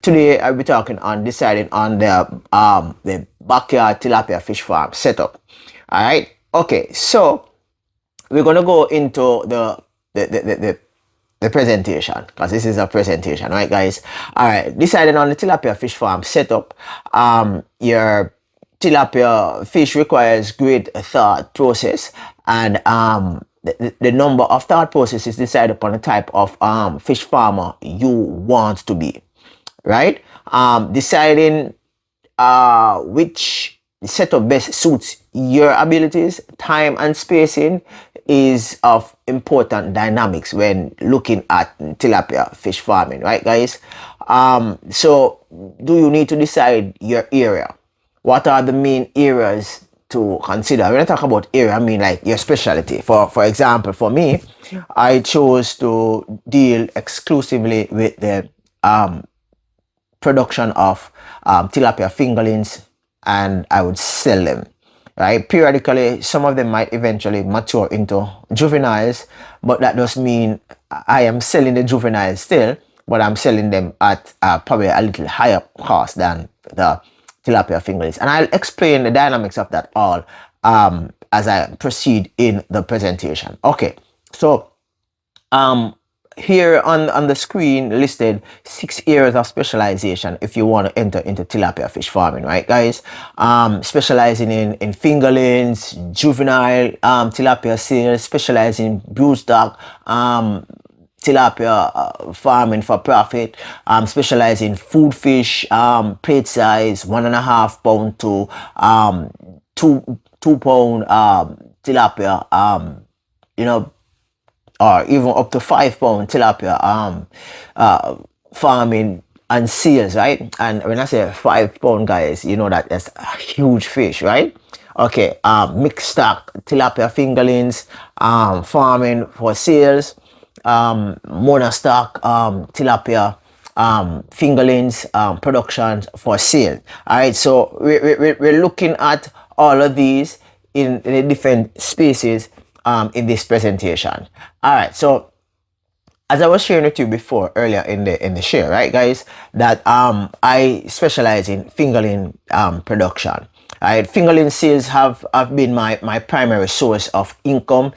Today I'll be talking on deciding on the backyard tilapia fish farm setup. All right. Okay. So we're gonna go into the presentation because this is a presentation, right, guys? All right. Deciding on the tilapia fish farm setup. Your tilapia fish requires great thought process, and the number of thought processes decide upon the type of fish farmer you want to be, right? Deciding which setup best suits your abilities, time, and spacing is of important dynamics when looking at tilapia fish farming, right, guys? So, do you need to decide your area? What are the main areas to consider? When I talk about area, I mean like your specialty. For example, for me, I chose to deal exclusively with the production of tilapia fingerlings, and I would sell them. Right? Periodically, some of them might eventually mature into juveniles, but that does mean I am selling the juveniles still, but I'm selling them at probably a little higher cost than the tilapia fingerlings. And I'll explain the dynamics of that all as I proceed in the presentation. Okay, so here on the screen listed 6 areas of specialization if you want to enter into tilapia fish farming, right, guys? Specializing in fingerlings, juvenile tilapia sales, specializing in broodstock tilapia farming for profit, specializing in food fish, plate size 1.5 pound to 2 pound tilapia, you know, or even up to 5 pound tilapia farming and sales, right? And when I say 5 pound, guys, you know that that's a huge fish, right? Okay, mixed stock tilapia fingerlings, farming for sales, monostock tilapia fingerlings productions for sale. All right, so we're looking at all of these in the different spaces in this presentation. All right, so as I was sharing with you before earlier in the share, right, guys, that I specialize in fingerling production. All right, fingerling sales have been my primary source of income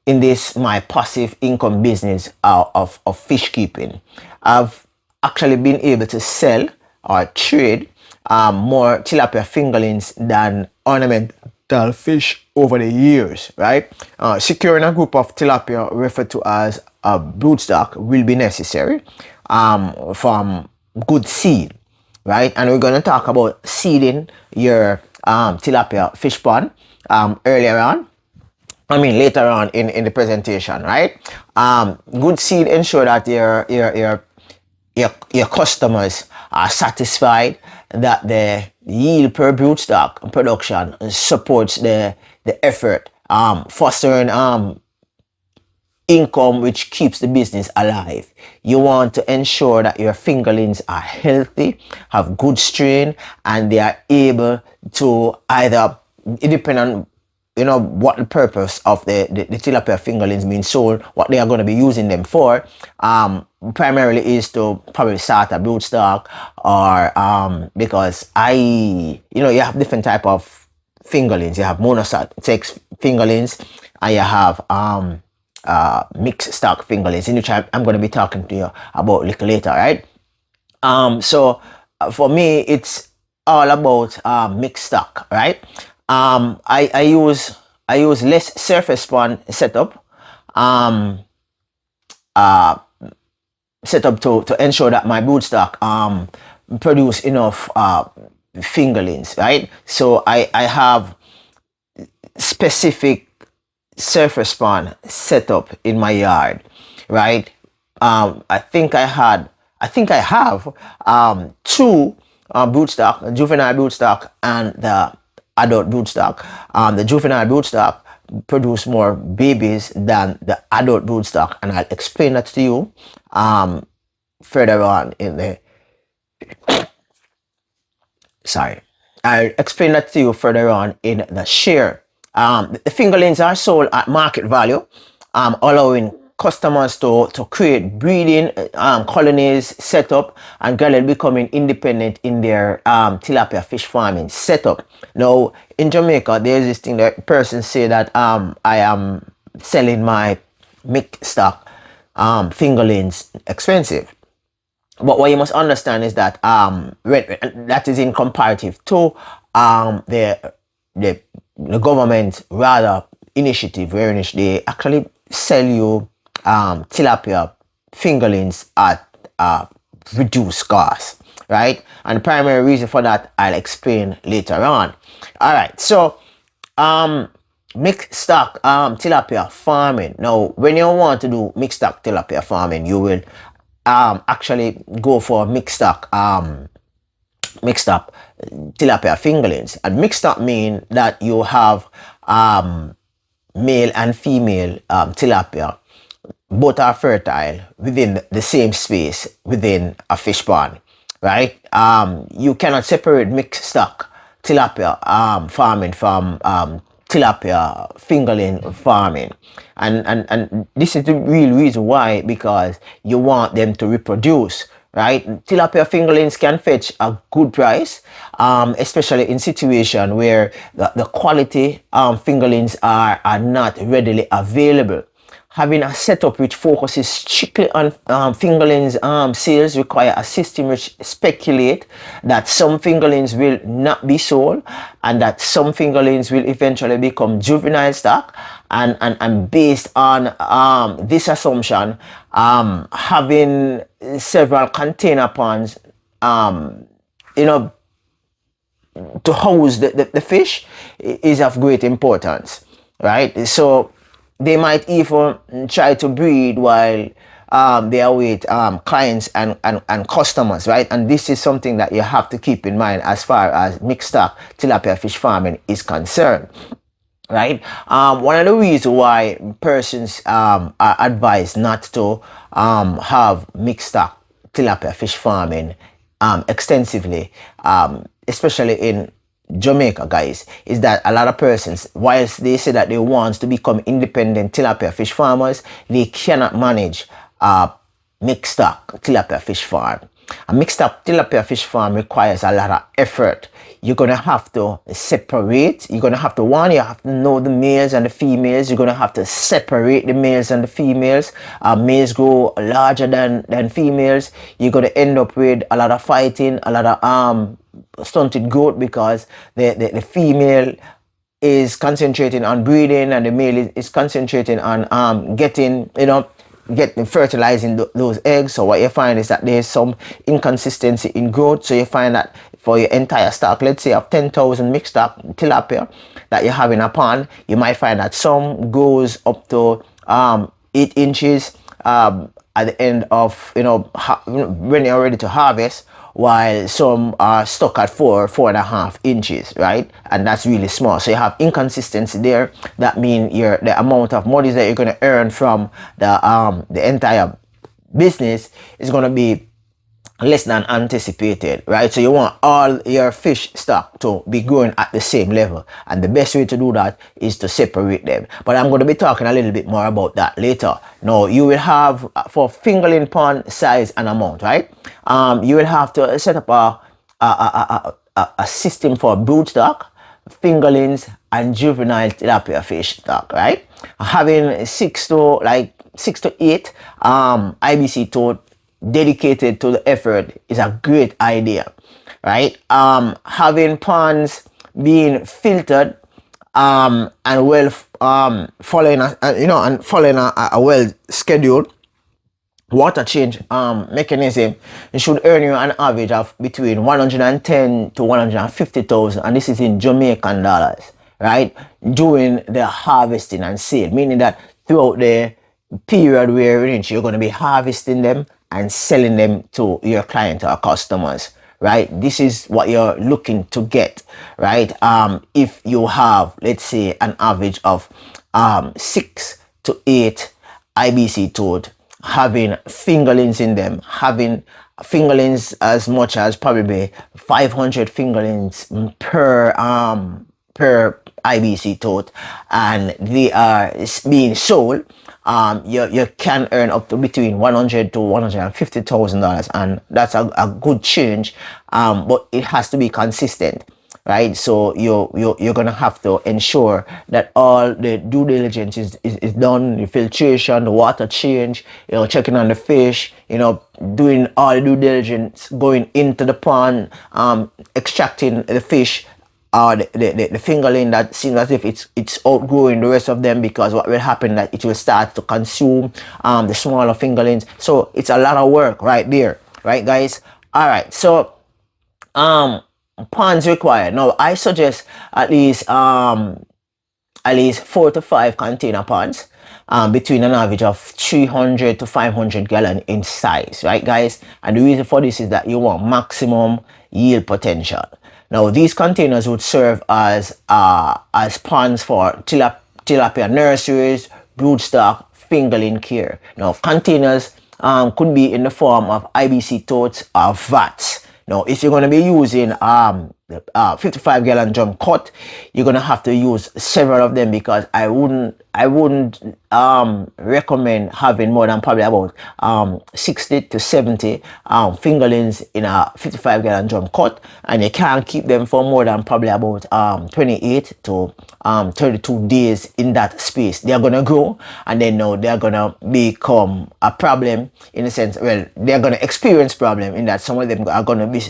in this my passive income business of fish keeping. I've actually been able to sell or trade more tilapia fingerlings than ornamental fish over the years, right? Securing a group of tilapia referred to as a broodstock will be necessary from good seed, right? And we're going to talk about seeding your tilapia fish pond earlier on. I mean, later on in the presentation, right? Good seed ensure that your customers are satisfied, that the yield per broodstock production supports the effort, fostering income which keeps the business alive. You want to ensure that your fingerlings are healthy, have good strain, and they are able to either, depending on what the purpose of the tilapia fingerlings being sold, what they are going to be using them for, primarily is to probably start a broodstock, or because you have different type of fingerlings. You have monosex fingerlings, and you have mixed stock fingerlings, in which I'm going to be talking to you about a little later, right? So for me, it's all about mixed stock, right? I use less surface pond setup, to ensure that my broodstock produce enough fingerlings, right? So I have specific surface pond setup in my yard, right? I think I have two broodstock, juvenile broodstock and the adult broodstock. The juvenile broodstock produce more babies than the adult broodstock, and I'll explain that to you further on in the sorry. I'll explain that to you further on in the share. The fingerlings are sold at market value, allowing customers to create breeding colonies setup and gradually becoming independent in their tilapia fish farming setup. Now in Jamaica, there's this thing that persons say that I am selling my mixed stock fingerlings expensive. But what you must understand is that that is in comparative to the government rather initiative where they actually sell you tilapia fingerlings at reduced cost, right? And the primary reason for that I'll explain later on. All right, so mixed stock tilapia farming. Now when you want to do mixed stock tilapia farming, you will actually go for mixed up tilapia fingerlings. And mixed up mean that you have male and female tilapia, both are fertile within the same space within a fish pond, right? You cannot separate mixed stock tilapia farming from tilapia fingerling farming, and this is the real reason why, because you want them to reproduce, right? Tilapia fingerlings can fetch a good price, especially in situation where the quality fingerlings are not readily available. Having a setup which focuses strictly on fingerlings sales require a system which speculate that some fingerlings will not be sold and that some fingerlings will eventually become juvenile stock, and based on this assumption, having several container ponds you know, to house the fish is of great importance, right? So they might even try to breed while they are with clients and customers, right? And this is something that you have to keep in mind as far as mixed stock tilapia fish farming is concerned, right? One of the reasons why persons are advised not to have mixed stock tilapia fish farming extensively, especially in Jamaica, guys, is that a lot of persons, whilst they say that they want to become independent tilapia fish farmers, they cannot manage mixed stock tilapia fish farm. A mixed stock tilapia fish farm requires a lot of effort. You're gonna have to separate. You're gonna have to you have to know the males and the females. You're gonna have to separate the males and the females. Males grow larger than females. You're gonna end up with a lot of fighting, a lot of stunted growth, because the female is concentrating on breeding and the male is concentrating on getting fertilizing those eggs. So what you find is that there's some inconsistency in growth. So you find that for your entire stock, let's say of 10,000 mixed stock tilapia that you have in a pond, you might find that some goes up to 8 inches at the end of when you're ready to harvest, while some are stuck at 4.5 inches, right? And that's really small. So you have inconsistency there. That means the amount of money that you're going to earn from the entire business is going to be less than anticipated, right? So you want all your fish stock to be growing at the same level, and the best way to do that is to separate them. But I'm going to be talking a little bit more about that later. Now you will have, for fingerling pond size and amount, right? You will have to set up a system for brood stock, fingerlings, and juvenile tilapia fish stock, right? Having 6 to 8 IBC tote dedicated to the effort is a great idea, right? Having ponds being filtered and well following a well scheduled water change mechanism, it should earn you an average of between 110 to 150,000, and this is in Jamaican dollars, right? During the harvesting and sale, meaning that throughout the period where you're going to be harvesting them and selling them to your client or customers, right? This is what you're looking to get, right? If you have, let's say, an average of 6 to 8 IBC tote, having fingerlings in them, having fingerlings as much as probably 500 fingerlings per IBC tote, and they are being sold you can earn up to between 100 to $150,000, and that's a good change. But it has to be consistent, right? So you're gonna have to ensure that all the due diligence is done, the filtration, the water change, checking on the fish, doing all the due diligence, going into the pond, extracting the fish, the fingerling that seems as if it's outgrowing the rest of them, because what will happen that it will start to consume the smaller fingerlings. So it's a lot of work right there, right, guys? All right, so ponds required. Now I suggest at least 4 to 5 container ponds, between an average of 300 to 500 gallon in size, right, guys? And the reason for this is that you want maximum yield potential. Now these containers would serve as ponds for tilapia nurseries, broodstock, fingerling care. Now containers could be in the form of IBC totes or vats. Now, if you're going to be using 55 gallon drum cut, you're going to have to use several of them, because I wouldn't recommend having more than probably about 60 to 70 fingerlings in a 55 gallon drum cut, and you can't keep them for more than probably about 28 to 32 days in that space. They're going to grow, and then now they're going to become a problem, in a sense. Well, they're going to experience problem in that some of them are going to be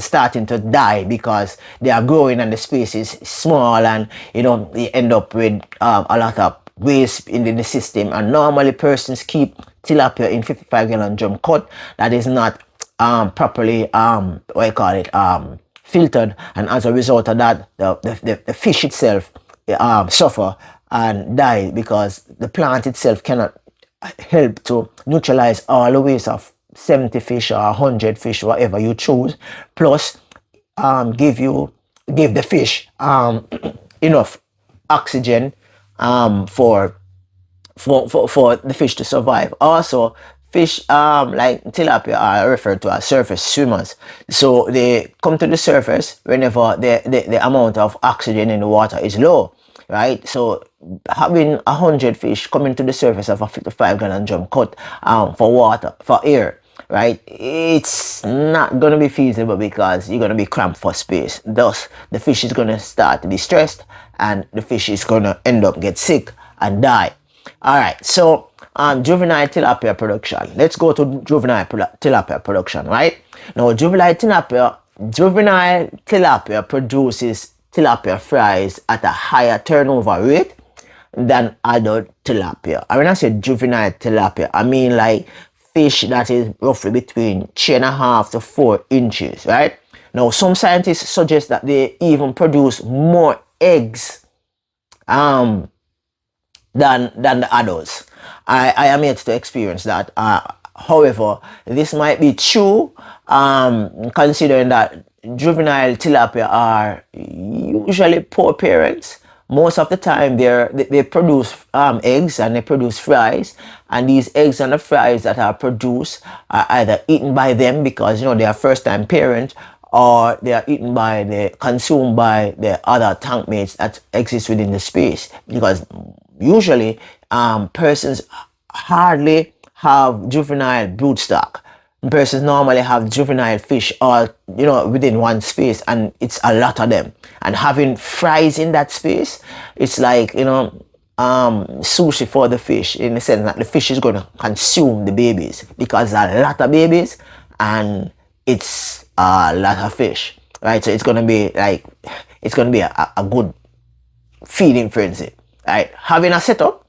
starting to die, because they are growing and the space is small, and you end up with a lot of waste in the system. And normally persons keep tilapia in 55 gallon drum cut that is not properly filtered, and as a result of that, the fish itself suffer and die, because the plant itself cannot help to neutralize all the waste of 70 fish or 100 fish, whatever you choose, plus give the fish enough oxygen for the fish to survive. Also, fish like tilapia are referred to as surface swimmers, so they come to the surface whenever the amount of oxygen in the water is low, right? So having 100 fish coming to the surface of a 55 gallon drum cut for air, right, it's not going to be feasible, because you're going to be cramped for space. Thus the fish is going to start to be stressed, and the fish is going to end up get sick and die. All right, so juvenile tilapia production. Let's go to juvenile tilapia production. Right now, juvenile tilapia produces tilapia fries at a higher turnover rate than adult tilapia. And when I say juvenile tilapia, I mean like fish that is roughly between 3.5 to 4 inches, right? Now, some scientists suggest that they even produce more eggs than the adults. I am yet to experience that. However, this might be true, considering that juvenile tilapia are usually poor parents. Most of the time they produce eggs, and they produce fries, and these eggs and the fries that are produced are either eaten by them, because they are first time parents, or they are consumed by the other tank mates that exist within the space, because usually persons hardly have juvenile broodstock. Persons normally have juvenile fish all within one space, and it's a lot of them. And having fries in that space, it's like sushi for the fish, in the sense that the fish is going to consume the babies, because a lot of babies and it's a lot of fish, right? So it's going to be a good feeding frenzy, right? Having a setup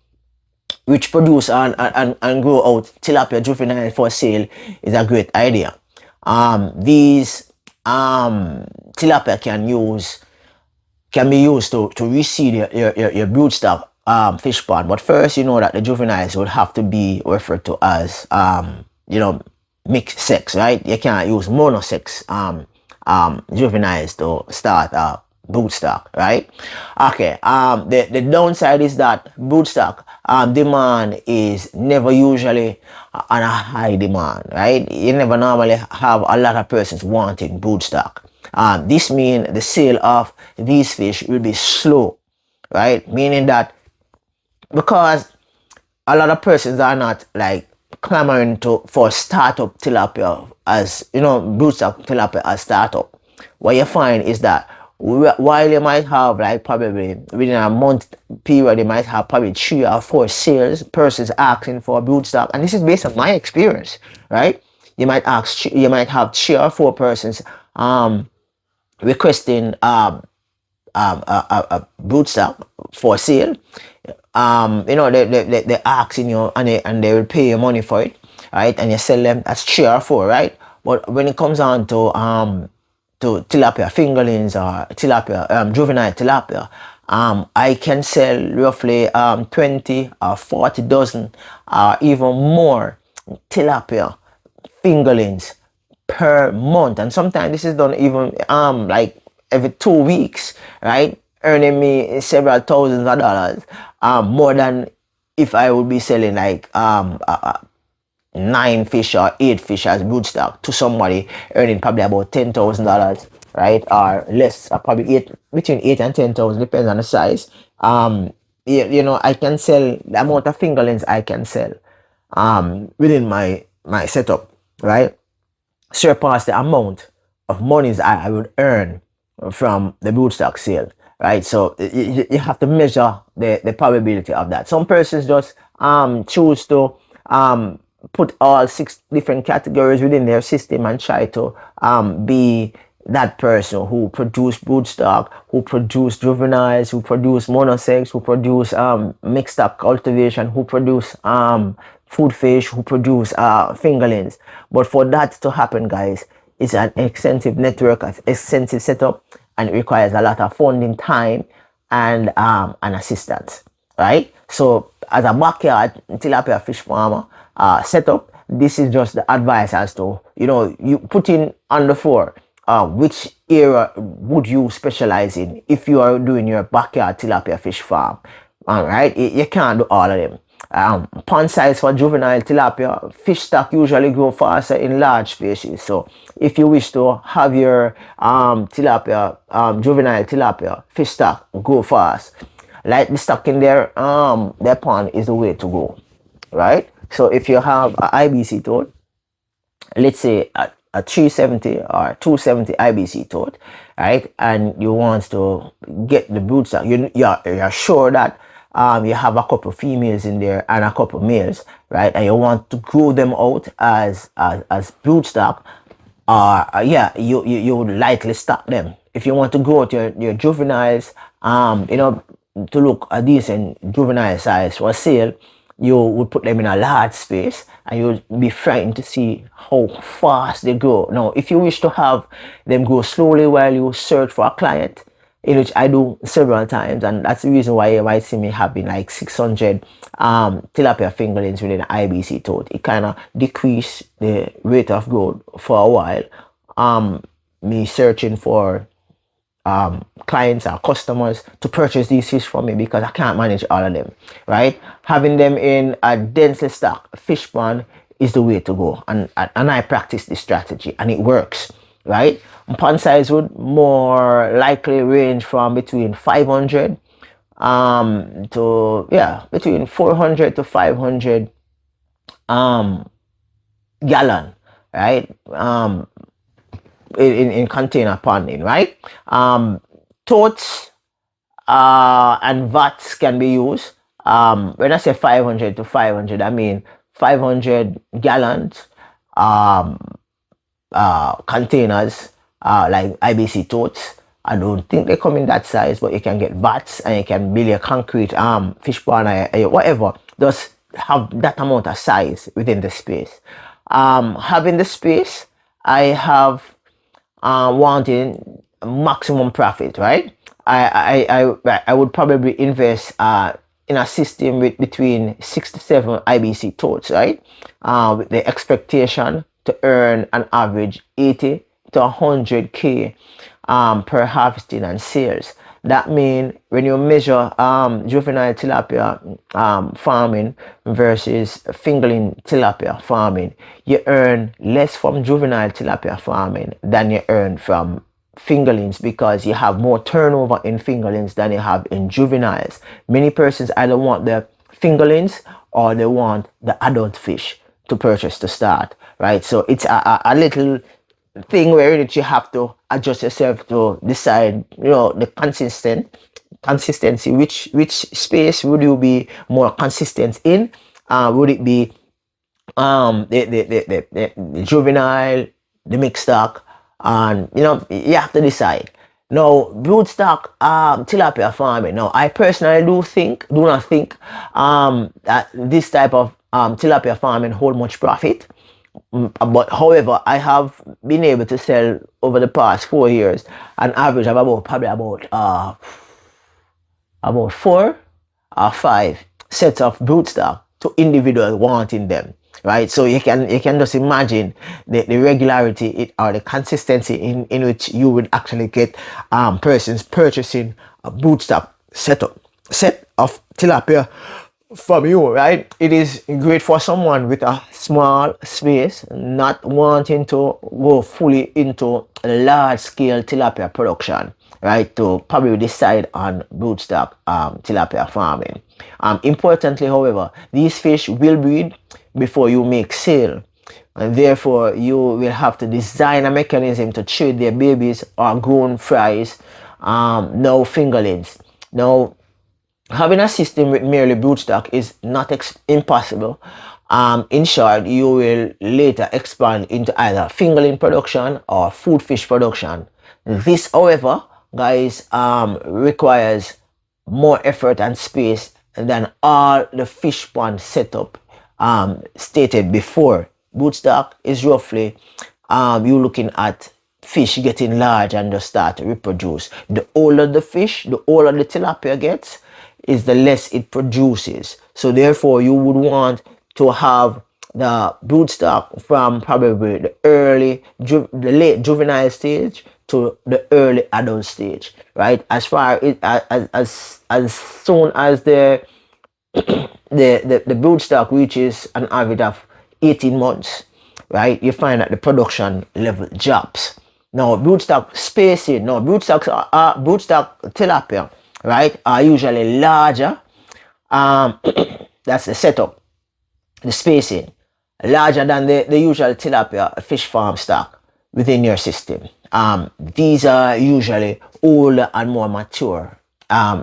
which produce and grow out tilapia juvenile for sale is a great idea. These tilapia can be used to reseed your broodstock fish pond. But first, that the juveniles would have to be referred to as mixed sex, right? You can't use monosex juveniles to start broodstock, right? Okay. The downside is that broodstock demand is never usually on a high demand, right? You never normally have a lot of persons wanting broodstock. This means the sale of these fish will be slow, right? Meaning that because a lot of persons are not like clamoring for startup tilapia, as you know, broodstock tilapia as startup. What you find is that while you might have like probably within a month period, you might have probably 3 or 4 sales persons asking for broodstock, and this is based on my experience, right? You might have 3 or 4 persons requesting a broodstock for sale. You know, they asking you, and they will pay you money for it, right? And you sell them as 3 or 4, right? But when it comes on to tilapia fingerlings or tilapia juvenile tilapia, I can sell roughly 20 or 40 dozen or even more tilapia fingerlings per month, and sometimes this is done even like every 2 weeks, right? Earning me several thousands of dollars, more than if I would be selling like 9 fish or 8 fish as broodstock to somebody earning probably about $10,000, right? Or less, probably between 8 and 10,000, depends on the size. You know, I can sell the amount of fingerlings I can sell within my setup, right? Surpass the amount of monies I would earn from the broodstock sale, right? So you have to measure the probability of that. Some persons just choose to put all 6 different categories within their system and try to be that person who produce broodstock, who produce juveniles, who produce monosex, who produce mixed stock cultivation, who produce food fish, who produce fingerlings. But for that to happen, guys, it's an extensive network, an extensive setup, and it requires a lot of funding, time, and assistance, right? So as a backyard tilapia fish farmer setup, this is just the advice as to, you know, you put in on the floor which area would you specialize in if you are doing your backyard tilapia fish farm. All right, you can't do all of them. Pond size for juvenile tilapia fish stock usually grow faster in large spaces. So if you wish to have your tilapia juvenile tilapia fish stock grow fast, like the stock in their pond is the way to go, right? So if you have a IBC tote, let's say a 370 or 270 IBC tote, right, and you want to get the broodstock, you're sure that you have a couple females in there and a couple males, right, and you want to grow them out as broodstock, yeah, you would likely stock them. If you want to grow out your juveniles, you know, to look a decent juvenile size for sale, you would put them in a large space, and you would be frightened to see how fast they grow. Now, if you wish to have them grow slowly while you search for a client, in which I do several times, and that's the reason why you might see me having like 600 tilapia fingerlings within an IBC tote. It kind of decrease the rate of growth for a while. Me searching for clients or customers to purchase these fish from me, because I can't manage all of them, right? Having them in a densely stocked fish pond is the way to go, and I practice this strategy and it works, right? Pond size would more likely range from between 500 to, yeah, between 400 to 500 gallon, right? In container ponding, right? Totes and vats can be used. When I say 500 to 500, I mean 500 gallons containers, like IBC totes. I don't think they come in that size, but you can get vats and you can build a concrete fish pond or whatever. Just have that amount of size within the space. Having the space, I have wanting maximum profit, right? I would probably invest in a system with between 6 to 7 IBC totes, right? With the expectation to earn an average 80 to 100K per harvesting and sales. That means when you measure juvenile tilapia farming versus fingerling tilapia farming, you earn less from juvenile tilapia farming than you earn from fingerlings, because you have more turnover in fingerlings than you have in juveniles. Many persons either want the fingerlings, or they want the adult fish to purchase to start, right? So it's a little thing where you have to adjust yourself to decide, the consistency, which space would you be more consistent in. Would it be the juvenile, the mixed stock, and you have to decide. Now, broodstock tilapia farming. Now, I personally do not think that this type of tilapia farming hold much profit. But however, I have been able to sell over the past 4 years an average of about 4 or 5 sets of broodstock to individuals wanting them, right? So you can just imagine the regularity or the consistency in which you would actually get persons purchasing a broodstock set of tilapia from you, right? It is great for someone with a small space, not wanting to go fully into large scale tilapia production, right? To probably decide on broodstock tilapia farming. Importantly, however, these fish will breed before you make sale, and therefore you will have to design a mechanism to trade their babies or grown fries, no fingerlings. Now, having a system with merely broodstock is not impossible. In short, you will later expand into either fingerling production or food fish production. This, however, guys, requires more effort and space than all the fish pond setup stated before. Broodstock is roughly you're looking at fish getting large and just start to reproduce. The older the fish, the older the tilapia gets, is the less it produces. So therefore, you would want to have the broodstock from probably the late juvenile stage to the early adult stage, right? As far as soon as the broodstock reaches an average of 18 months, right, you find that the production level drops. Now, broodstock spacing, broodstock tilapia, right, are usually larger. That's the setup, the spacing, larger than the usual tilapia fish farm stock within your system. These are usually older and more mature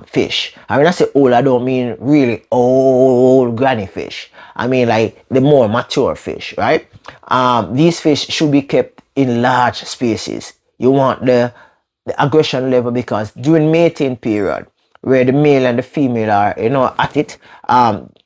fish. And when I say old, I don't mean really old granny fish. I mean like the more mature fish, right? These fish should be kept in large spaces. You want the aggression level, because during mating period, where the male and the female are, at it,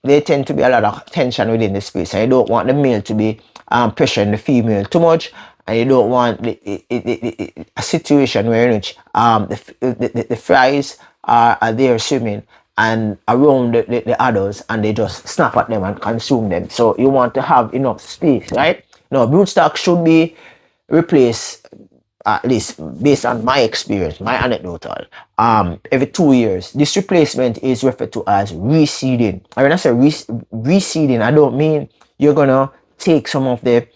there tend to be a lot of tension within the space, and you don't want the male to be pressuring the female too much, and you don't want a situation where in which the fries are there swimming and around the adults, and they just snap at them and consume them. So you want to have enough space, right? Now, broodstock should be replaced, at least based on my experience, my anecdotal, every 2 years. This replacement is referred to as reseeding. And when I say reseeding, I don't mean you're gonna take some of the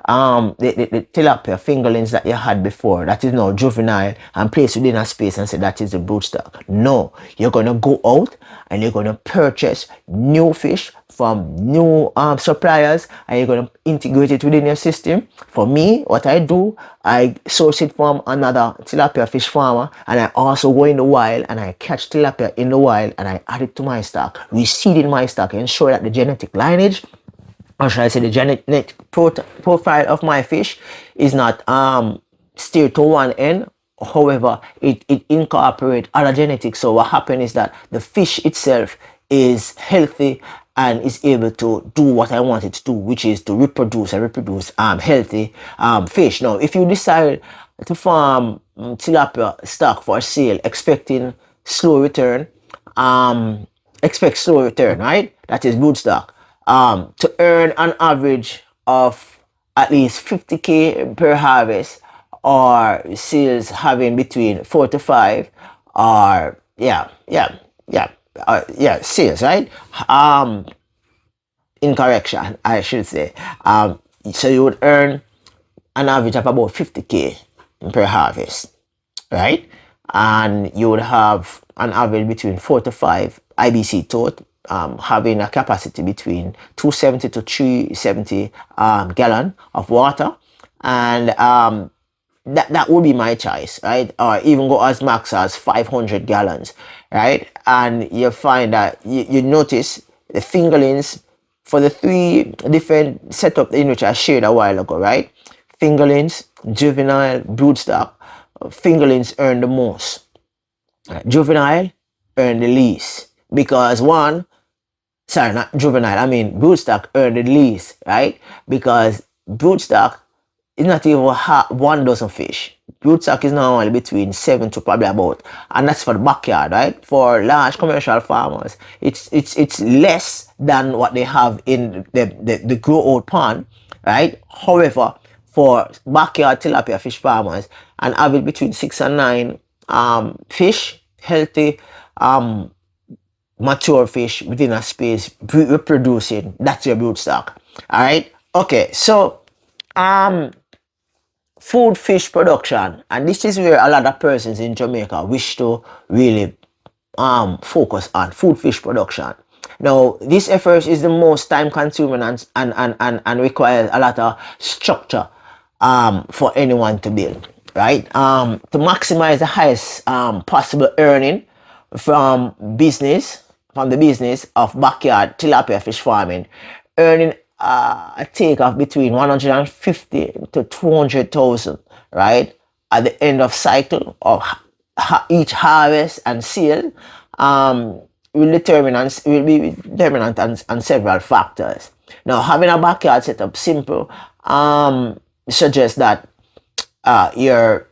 tilapia fingerlings that you had before, that is now juvenile, and place within a space and say that is the broodstock. No, you're gonna go out and you're gonna purchase new fish from new suppliers, and you're gonna integrate it within your system. For me, what I do, I source it from another tilapia fish farmer, and I also go in the wild and I catch tilapia in the wild and I add it to my stock, reseeding my stock, ensure that the genetic lineage, or should I say the genetic profile of my fish, is not steered to one end. However, it incorporates other genetics. So what happens is that the fish itself is healthy and is able to do what I want it to do, which is to reproduce healthy fish. Now, if you decide to farm tilapia stock for sale, expecting slow return, right? That is broodstock. To earn an average of at least 50K per harvest, or sales having between 4 to 5, or sales, right? Incorrection, I should say. So you would earn an average of about 50K per harvest, right? And you would have an average between 4 to 5 IBC tote having a capacity between 270 to 370 gallon of water, and that would be my choice, right? Or even go as max as 500 gallons, right? And you find that you notice the fingerlings for the three different setup in which I shared a while ago, right? Fingerlings, juvenile, broodstock. Fingerlings earn the most. Juvenile earn the least, because one, sorry, not juvenile, I mean broodstock earn the least, right? Because broodstock is not even 1 dozen fish. Broodstock is normally between 7 to probably about, and that's for the backyard, right? For large commercial farmers, it's less than what they have in the grow out pond, right? However, for backyard tilapia fish farmers, an average between 6 and 9 fish, healthy mature fish within a space reproducing, that's your broodstock. All right. Okay. So food fish production, and this is where a lot of persons in Jamaica wish to really focus on food fish production. Now, this effort is the most time consuming and requires a lot of structure for anyone to build, right? To maximize the highest possible earning from the business of backyard tilapia fish farming, earning a take of between 150 to 200,000, right? At the end of cycle of each harvest and sale, will be determinant on several factors. Now, having a backyard setup simple suggests that your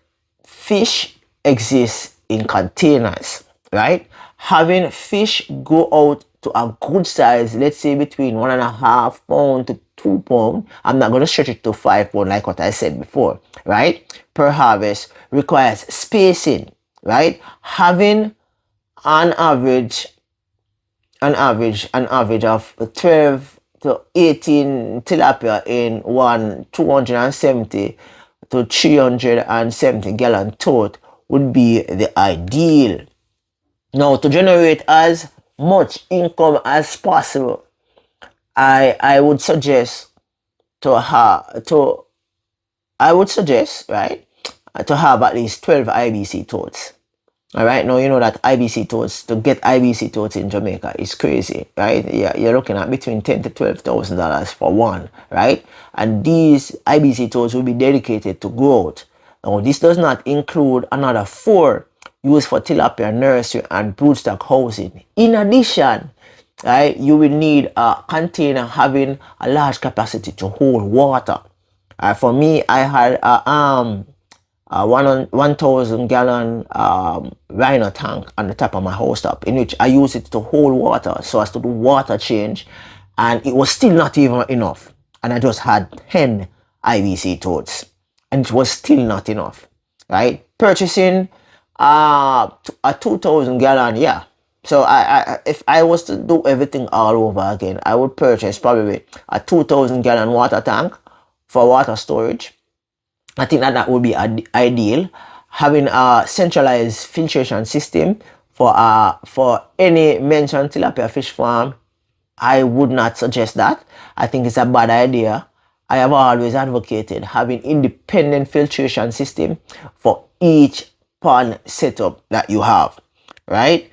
fish exists in containers, right? Having fish go out to a good size, let's say between 1.5 pound to 2 pound. I'm not going to stretch it to 5 pound like what I said before, right? Per harvest requires spacing, right? Having an average of 12 to 18 tilapia in one 270 to 370 gallon tote would be the ideal. Now, to generate as much income as possible, I would suggest right, to have at least 12 IBC totes. All right, now you know that IBC totes, to get IBC totes in Jamaica is crazy, right? Yeah, you're looking at between $10,000 to $12,000 for one, right? And these IBC totes will be dedicated to growth. Now, this does not include another 4 used for tilapia nursery and broodstock housing. In addition, right, you will need a container having a large capacity to hold water. For me, I had a 1,000 gallon rhino tank on the top of my house top, in which I use it to hold water so as to do water change, and it was still not even enough. And I just had 10 IBC totes, and it was still not enough, right? Purchasing a 2,000 gallon, yeah. So if I was to do everything all over again, I would purchase probably a 2,000 gallon water tank for water storage. I think that would be ideal. Having a centralized filtration system for any mentioned tilapia fish farm, I would not suggest that. I think it's a bad idea. I have always advocated having independent filtration system for each pond setup that you have, right?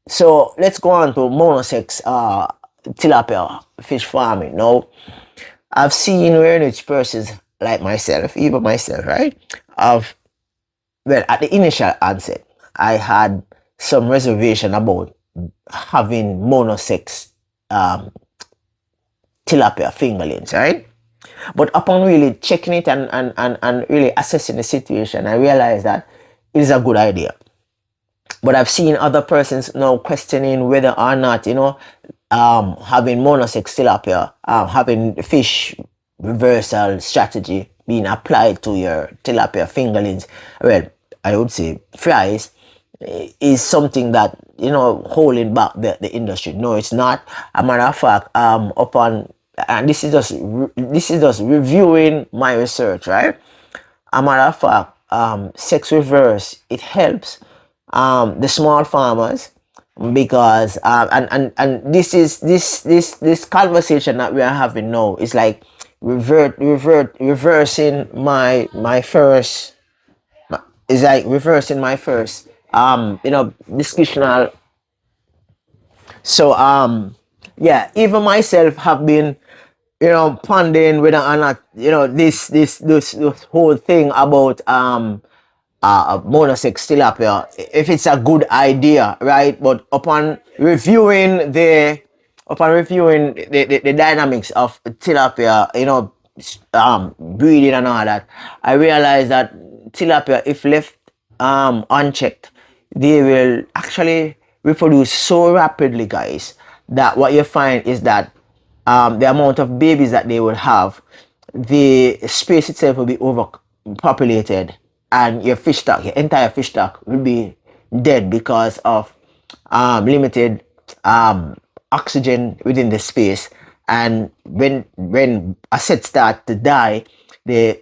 So let's go on to Monosex tilapia fish farming. Now, I've seen where rich persons like myself, even myself, right? Well, at the initial onset, I had some reservation about having Monosex tilapia fingerlings, right? But upon really checking it and really assessing the situation, I realized that it is a good idea. But I've seen other persons now questioning whether or not, having Monosex tilapia, having the fish reversal strategy being applied to your tilapia fingerlings, well, I would say fries, is something that, holding back the industry. No, it's not. A matter of fact, and this is just reviewing my research, right? A matter of fact, sex reverse, it helps the small farmers because and this conversation that we are having now is like reversing my first, is like reversing my first discussional. So yeah, even myself have been pondering whether or not this whole thing about Monosex tilapia, if it's a good idea, right? But upon reviewing the dynamics of tilapia, breeding and all that, I realized that tilapia, if left unchecked, they will actually reproduce so rapidly, guys, that what you find is that the amount of babies that they will have, the space itself will be overpopulated, and your entire fish stock will be dead because of limited oxygen within the space. And when a set start to die, the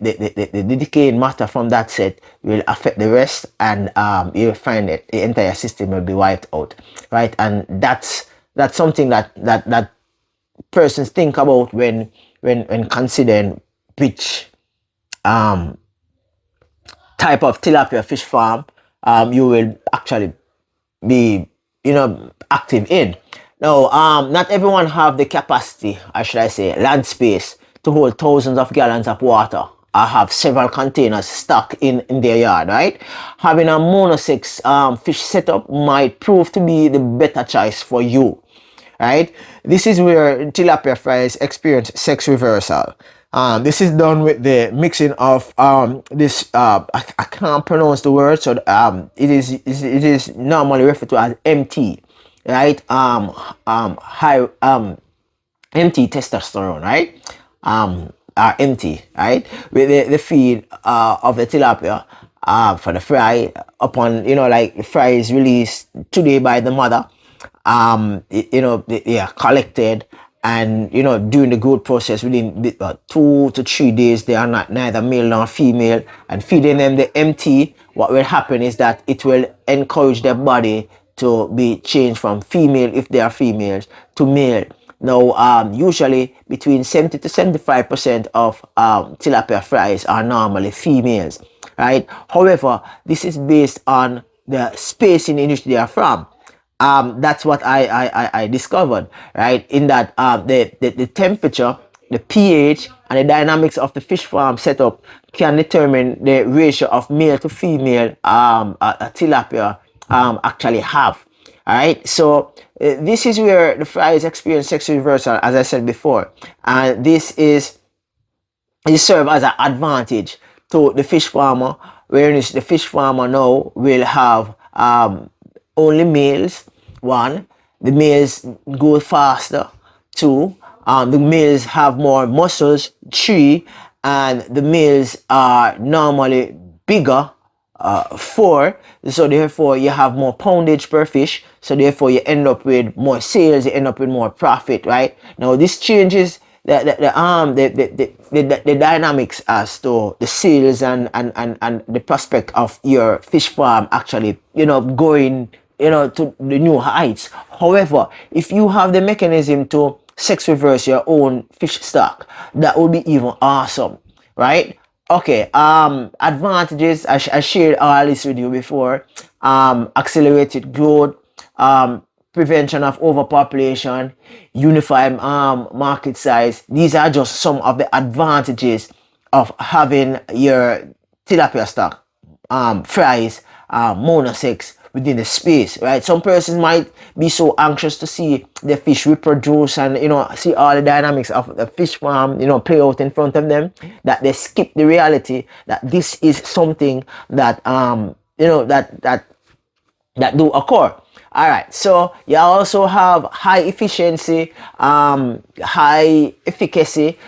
decaying matter from that set will affect the rest, and you'll find that the entire system will be wiped out, right? And that's something that persons think about when considering which um type of tilapia fish farm you will actually be active in. Now not everyone have the capacity, or should I say land space, to hold thousands of gallons of water or have several containers stuck in their yard, right? Having a monosex fish setup might prove to be the better choice for you, right? This is where tilapia fries experience sex reversal. This is done with the mixing of this I can't pronounce the word, so it is normally referred to as MT, right? High MT testosterone, right? MT, right? With the feed of the tilapia for the fry, upon like the fry is released today by the mother, they are collected, and during the growth process, within 2 to 3 days, they are not neither male nor female, and feeding them the MT, what will happen is that it will encourage their body to be changed from female, if they are females, to male. Now usually between 70 to 75% of tilapia fries are normally females, right? However, this is based on the spacing in which they are from. That's what I discovered, right? In that the temperature, the pH, and the dynamics of the fish farm setup can determine the ratio of male to female a tilapia actually have. All right, so this is where the fries experience sex reversal, as I said before, and this serve as an advantage to the fish farmer, whereas the fish farmer now will have only males. One, the males go faster. Two, the males have more muscles. Three, and the males are normally bigger. Four, so therefore you have more poundage per fish, so therefore you end up with more sales, you end up with more profit, right? Now this changes the dynamics as to the sales and the prospect of your fish farm actually going to the new heights. However, if you have the mechanism to sex reverse your own fish stock, that would be even awesome, right? Okay, advantages, I shared all this with you before. Accelerated growth, prevention of overpopulation, unified market size. These are just some of the advantages of having your tilapia stock fries monosex within the space, right? Some persons might be so anxious to see the fish reproduce and see all the dynamics of the fish farm play out in front of them, that they skip the reality that this is something that that do occur. All right, so you also have high efficiency, high efficacy,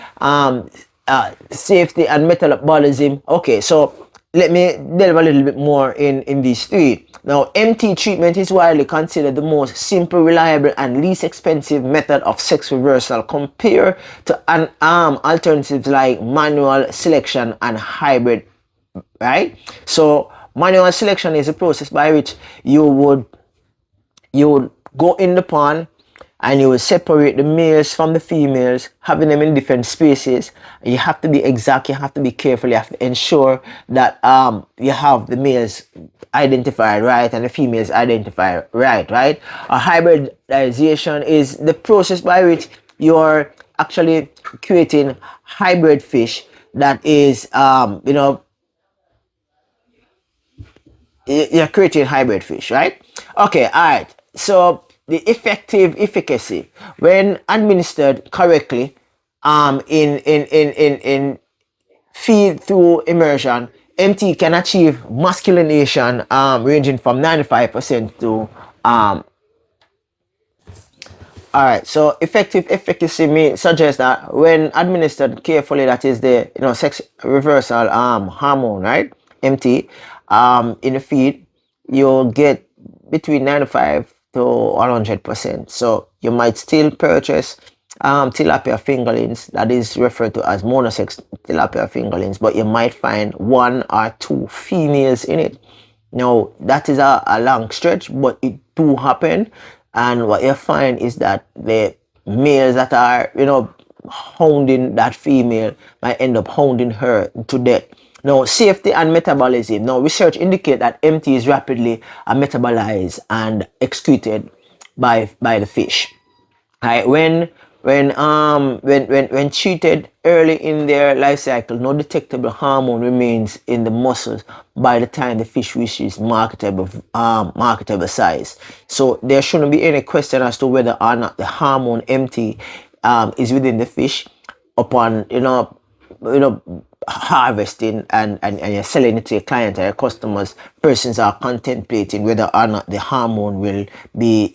safety, and metabolism. Okay, so let me delve a little bit more in these three. Now, MT treatment is widely considered the most simple, reliable, and least expensive method of sex reversal compared to alternatives like manual selection and hybrid, right? So manual selection is a process by which you would go in the pond and you will separate the males from the females, having them in different spaces. You have to be exact, you have to be careful, you have to ensure that you have the males identified right and the females identified right. A hybridization is the process by which you're actually creating hybrid fish that is you're creating hybrid fish, right? Okay, all right. So the effective efficacy when administered correctly in feed through immersion, MT can achieve masculination ranging from 95% to all right, so effective efficacy may suggest that when administered carefully, that is the sex reversal hormone, right? MT, in the feed, you'll get between 95 to 100%. So you might still purchase tilapia fingerlings, that is referred to as monosex tilapia fingerlings, but you might find one or two females in it. Now that is a long stretch, but it do happen. And what you find is that the males that are hounding that female might end up hounding her to death. Now, safety and metabolism. Now, research indicate that MT is rapidly metabolized and excreted by the fish. Right? When treated early in their life cycle, no detectable hormone remains in the muscles by the time the fish reaches marketable size. So there shouldn't be any question as to whether or not the hormone MT is within the fish upon harvesting and you're selling it to your client or your customers. Persons are contemplating whether or not the hormone will be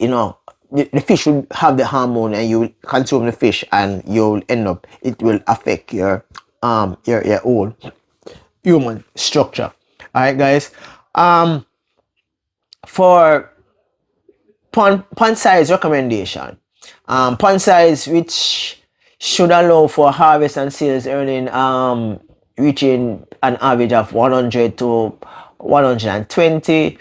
the fish will have the hormone and you will consume the fish and you'll end up, it will affect your whole human structure. All right, guys. For pond size recommendation, pond size which should allow for harvest and sales earning reaching an average of 100 to 120.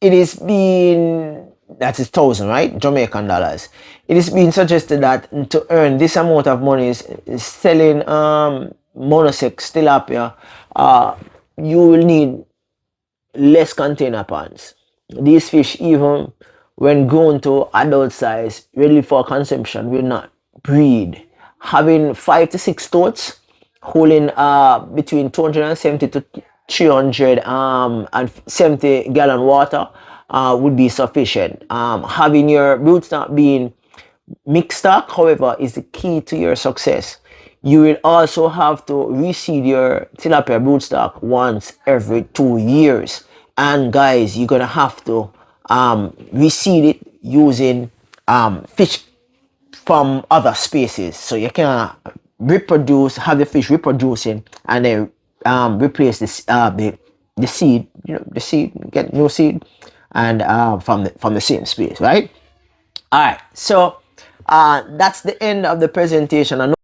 It is being, that is 1,000, right? Jamaican dollars. It is being suggested that to earn this amount of money is selling monosex tilapia, you will need less container ponds. These fish, even when grown to adult size, ready for consumption, will not breed. Having 5 to 6 totes holding between 270 to 300 and 70 gallon water would be sufficient. Having your broodstock being mixed stock, however, is the key to your success. You will also have to reseed your tilapia broodstock once every 2 years. And guys, you're gonna have to reseed it using fish from other species, so you can reproduce, have the fish reproducing, and then replace this the seed, the seed, get new seed, and from the same species, right? All right, so that's the end of the presentation. I know